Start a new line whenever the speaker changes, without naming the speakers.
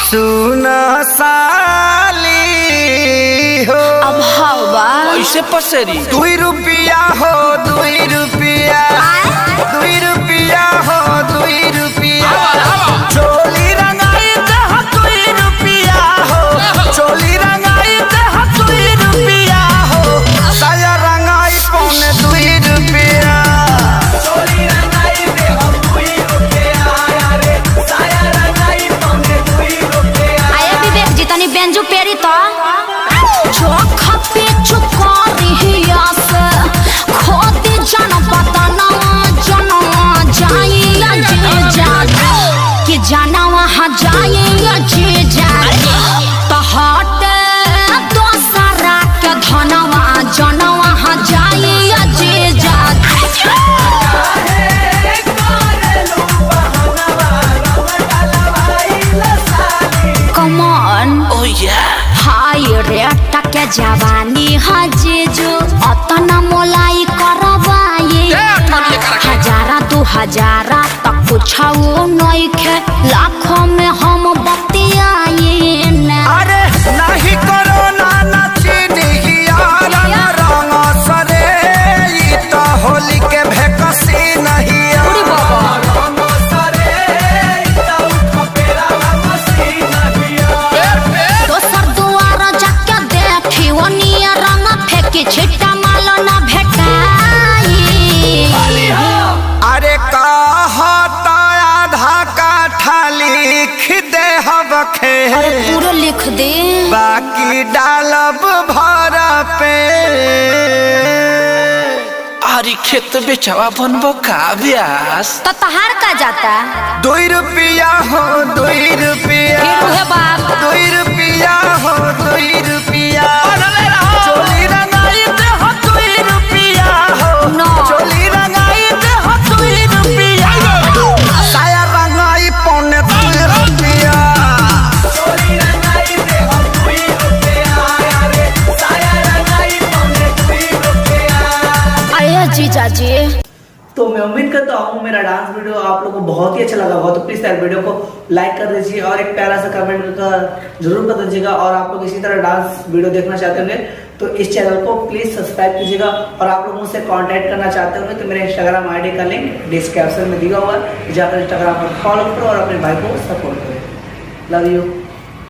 सुना साली हो
अब हवा
कैसे पसेरी
2 रुपया हो 2 रुपया 2 रुपया हो 2 रुपया चोली रंगाई दह 2 रुपया हो चोली रंगाई दह 2 रुपया हो साया रंगाई पौने 2 रुपया चोली रंगाई दह 2 रुपया रे साया रंगाई पौने 2 रुपया।
आया विवेक जी तनी बेंजू पेरी तो जो खपे चुका रहिया से खोदी जन बतना जनवा जाए या जे जागे कि जाना वहाँ जाए या जे जागे तो हट दोसरा के धनवा जनवा वहाँ जाए या जे जागे Come on
ओ या
हाय रे टके जवानी हजे जो अतना मोलाई करवाए हजारा 2000 तक कुछाओ नइखे लाखों में हम बतियाए ना
अरे नहीं करो ना चीनी यारा रंग सरे ई तो होली के भेकसी नहीं
उड़ी बाबा
रंग सरे ई तो खपेरा मसी नहीं
दोसर दुआर जाके देखी ओनिया रंग फेंकी छिट्टा मालो ना भेटाई
अरे कहता आधा काठा लिख दे हबखे
अरे पूरा लिख दे
बाकी डालब भर पे
आरी खेत बेचवा बनबो का ब्यास
तो तहार का जाता
2 रुपया हो 2 रुपया
फिर उहे बाप
2 रुपया हो 2 रुपया चोली रंगाई दे हो 2 रुपया हो
No.
चोली रंगाई दे हो 2 रुपया साया रंगाई पौने 2 रुपया चोली रंगाई दे हो 2 रुपया रे साया रंगाई पौने 2 रुपया।
अरे जीजा जी
तो मैं उम्मीद करता हूँ मेरा डांस वीडियो आप लोगों को बहुत ही अच्छा लगा होगा, तो प्लीज यार वीडियो को लाइक कर दीजिए और एक प्यारा सा कमेंट का जरूर कर दीजिएगा। और आप लोग इसी तरह डांस वीडियो देखना चाहते होंगे तो इस चैनल को प्लीज सब्सक्राइब कीजिएगा। और आप लोग मुझसे कांटेक्ट करना चाहते होंगे तो मेरे इंस्टाग्राम आईडी का लिंक डिस्क्रिप्शन में दिया हुआ है, जाकर इंस्टाग्राम पर फॉलो करो और अपने भाई को सपोर्ट करो। Love you.